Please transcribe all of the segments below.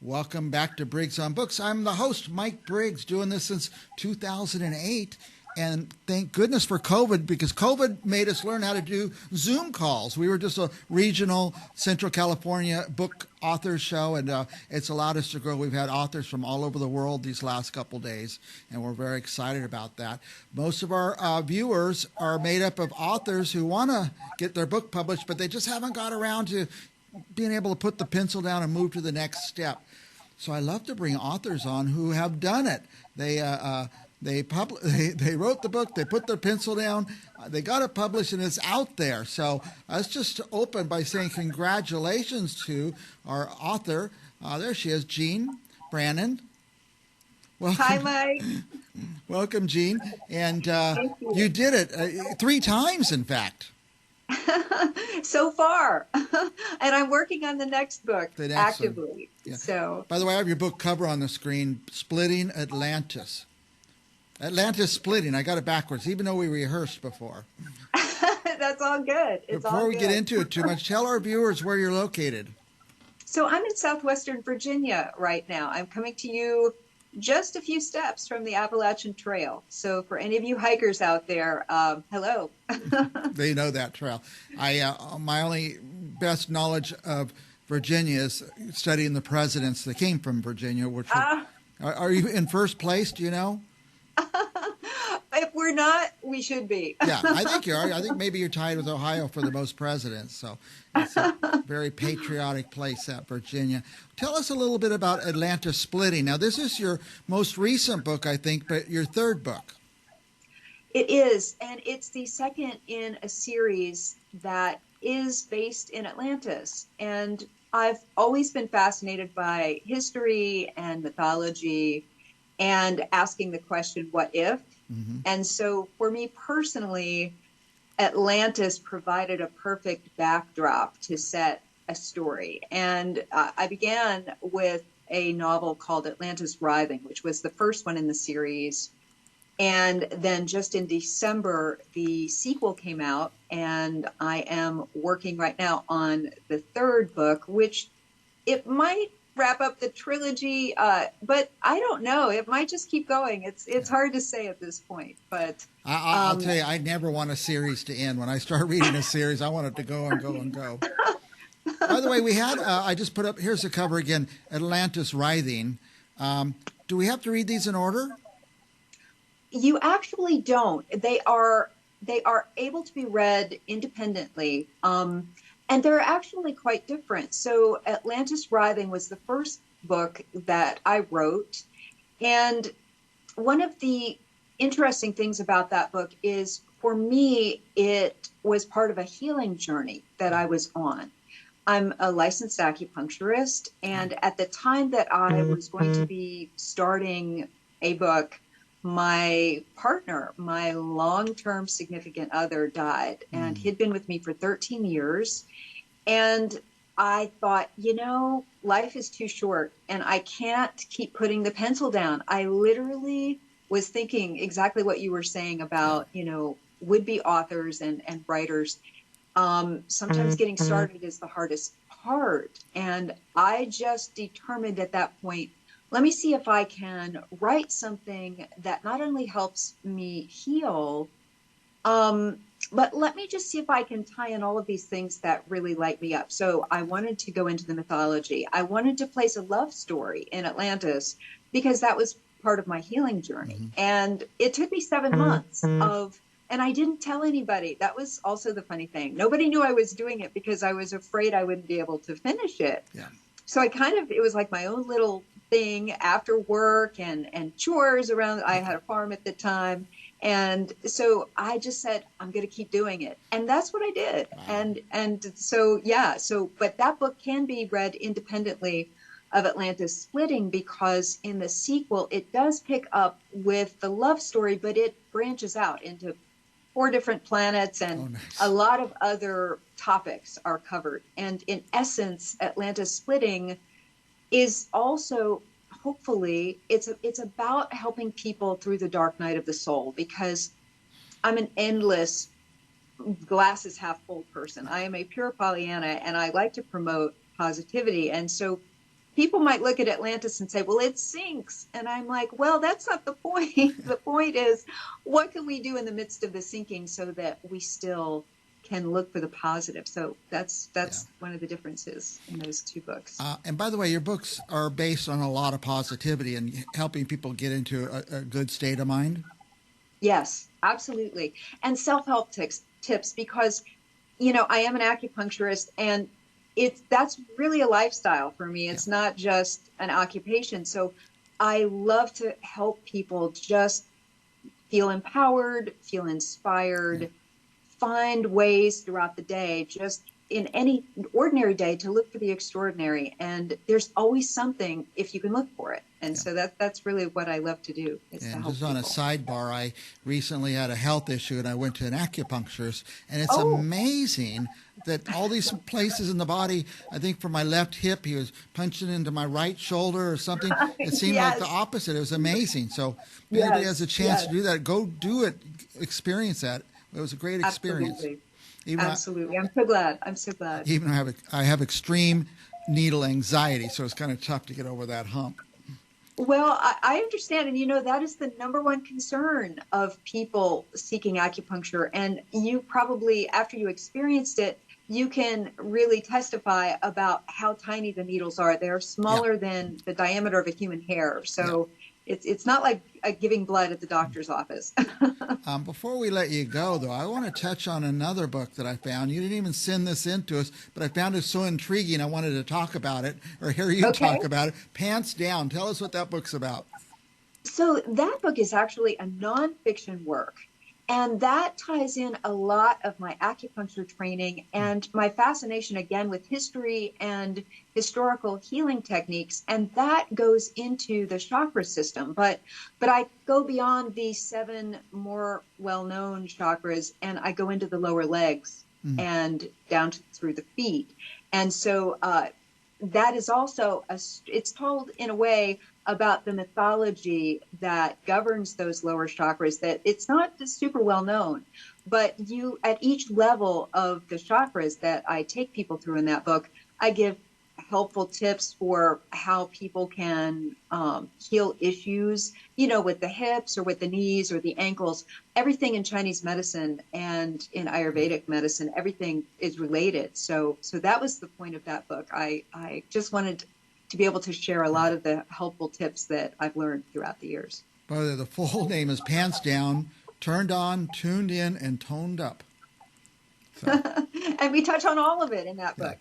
Welcome back to Briggs on Books. I'm the host, Mike Briggs, doing this since 2008. And thank goodness for COVID, because COVID made us learn how to do Zoom calls. We were just a regional Central California book author show, and it's allowed us to grow. We've had authors from all over the world these last couple days, and we're very excited about that. Most of our viewers are made up of authors who want to get their book published, but they just haven't got around to being able to put the pencil down and move to the next step. So I love to bring authors on who have done it. They wrote the book, they put their pencil down, they got it published, and it's out there. So let's just open by saying congratulations to our author. There she is, Jean Brannon. Welcome. Hi, Mike. Welcome, Jean. And you did it 3 times, in fact. So far. And I'm working on the next book actively. Yeah. So, by the way, I have your book cover on the screen, Splitting Atlantis. Atlantis Splitting. I got it backwards, even though we rehearsed before. That's all good. Before we get into it too much, tell our viewers where you're located. So I'm in southwestern Virginia right now. I'm coming to you just a few steps from the Appalachian Trail. So for any of you hikers out there, hello. They know that trail. My only best knowledge of Virginia is studying the presidents that came from Virginia. Are you in first place? Do you know? If we're not, we should be. Yeah, I think you are. I think maybe you're tied with Ohio for the most presidents. So it's a very patriotic place, that Virginia. Tell us a little bit about Atlantis Splitting. Now, this is your most recent book, I think, but your third book. It is, and it's the second in a series that is based in Atlantis. And I've always been fascinated by history and mythology and asking the question, what if? Mm-hmm. And so for me personally, Atlantis provided a perfect backdrop to set a story. And I began with a novel called Atlantis Writhing, which was the first one in the series. And then just in December, the sequel came out, and I am working right now on the third book, which it might wrap up the trilogy, but I don't know. It might just keep going. It's hard to say at this point. But I'll tell you, I never want a series to end. When I start reading a series, I want it to go and go and go. By the way, we had I just put up, here's the cover again, Atlantis Writhing. Do we have to read these in order? You actually don't. They are able to be read independently. And they're actually quite different. So Atlantis Writhing was the first book that I wrote. And one of the interesting things about that book is, for me, it was part of a healing journey that I was on. I'm a licensed acupuncturist. And at the time that I was going to be starting a book, my partner, my long-term significant other, died, and he'd been with me for 13 years. And I thought, life is too short, and I can't keep putting the pencil down. I literally was thinking exactly what you were saying about, would-be authors and writers. Sometimes getting started is the hardest part. And I just determined at that point, let me see if I can write something that not only helps me heal, but let me just see if I can tie in all of these things that really light me up. So I wanted to go into the mythology. I wanted to place a love story in Atlantis because that was part of my healing journey. Mm-hmm. And it took me 7 months and I didn't tell anybody. That was also the funny thing. Nobody knew I was doing it because I was afraid I wouldn't be able to finish it. Yeah. So it was like my own little thing after work and chores around. I had a farm at the time. And so I just said, I'm going to keep doing it. And that's what I did. Wow. But that book can be read independently of Atlantis Splitting, because in the sequel, it does pick up with the love story, but it branches out into 4 different planets, and a lot of other topics are covered. And in essence, Atlantis Splitting is also, hopefully, it's about helping people through the dark night of the soul, because I'm an endless glass is half full person. I am a pure Pollyanna, and I like to promote positivity. And so people might look at Atlantis and say, well, it sinks. And I'm like, well, that's not the point. The point is, what can we do in the midst of the sinking so that we still can look for the positive? So that's one of the differences in those two books. And by the way, your books are based on a lot of positivity and helping people get into a good state of mind. Yes, absolutely. And self-help tips, because, you know, I am an acupuncturist, and that's really a lifestyle for me. It's not just an occupation. So I love to help people just feel empowered, feel inspired, find ways throughout the day, just in any ordinary day, to look for the extraordinary. And there's always something if you can look for it. And so that's really what I love to do. Is to help just on people. a sidebar, I recently had a health issue and I went to an acupuncturist, and it's amazing that all these places in the body, I think for my left hip, he was punching into my right shoulder or something. It seemed like the opposite. It was amazing. So if anybody has a chance to do that, go do it, experience that. It was a great experience. Absolutely. I'm so glad. I'm so glad. Even I have extreme needle anxiety, so it's kind of tough to get over that hump. Well, I understand. And, you know, that is the number one concern of people seeking acupuncture. And you probably, after you experienced it, you can really testify about how tiny the needles are. They're smaller than the diameter of a human hair. So it's not like giving blood at the doctor's office. Before we let you go, though, I want to touch on another book that I found. You didn't even send this in to us, but I found it so intriguing I wanted to talk about it, or hear you talk about it. Pants Down. Tell us what that book's about. So that book is actually a nonfiction work. And that ties in a lot of my acupuncture training and my fascination, again, with history and historical healing techniques. And that goes into the chakra system. But I go beyond the 7 more well-known chakras, and I go into the lower legs and down through the feet. And so that is also, it's told in a way about the mythology that governs those lower chakras, that it's not just super well known, but you, at each level of the chakras that I take people through in that book, I give helpful tips for how people can heal issues, you know, with the hips or with the knees or the ankles. Everything in Chinese medicine and in Ayurvedic medicine, everything is related. So that was the point of that book. I just wanted to be able to share a lot of the helpful tips that I've learned throughout the years. Brother, the full name is Pants Down, Turned On, Tuned In, and Toned Up. So, and we touch on all of it in that book.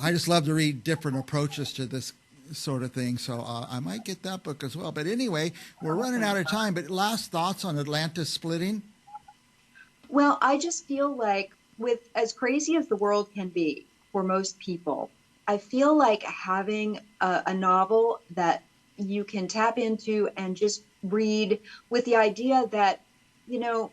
I just love to read different approaches to this sort of thing, so I might get that book as well. But anyway, we're running out of time, but last thoughts on Atlantis Splitting? Well, I just feel like, with as crazy as the world can be for most people, I feel like having a novel that you can tap into and just read with the idea that, you know,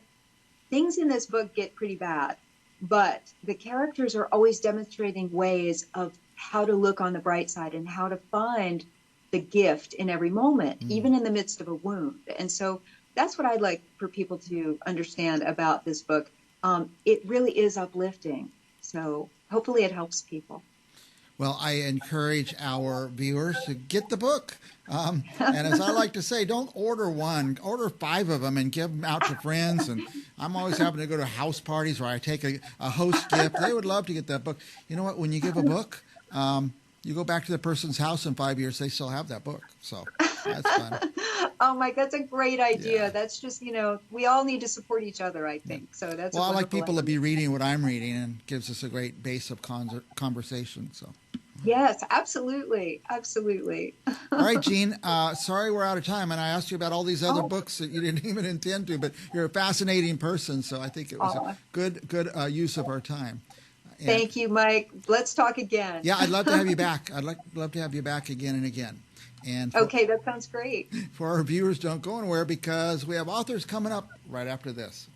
things in this book get pretty bad, but the characters are always demonstrating ways of how to look on the bright side and how to find the gift in every moment, even in the midst of a wound. And so that's what I'd like for people to understand about this book. It really is uplifting. So hopefully it helps people. Well, I encourage our viewers to get the book. And as I like to say, don't order one, order 5 of them and give them out to friends. And I'm always happy to go to house parties where I take a host gift. They would love to get that book. You know what? When you give a book, you go back to the person's house in 5 years, they still have that book. So that's fun. Oh, Mike, that's a great idea. Yeah. That's just, you know, we all need to support each other, I think. So that's well, I like people to be reading what I'm reading, and gives us a great base of conversation. So. Yes, absolutely. Absolutely. All right, Jean, sorry we're out of time, and I asked you about all these other books that you didn't even intend to, but you're a fascinating person, so I think it was a good use of our time. And thank you, Mike. Let's talk again. Yeah, I'd love to have you back. I'd love to have you back again and again. And okay, that sounds great. For our viewers, don't go anywhere, because we have authors coming up right after this.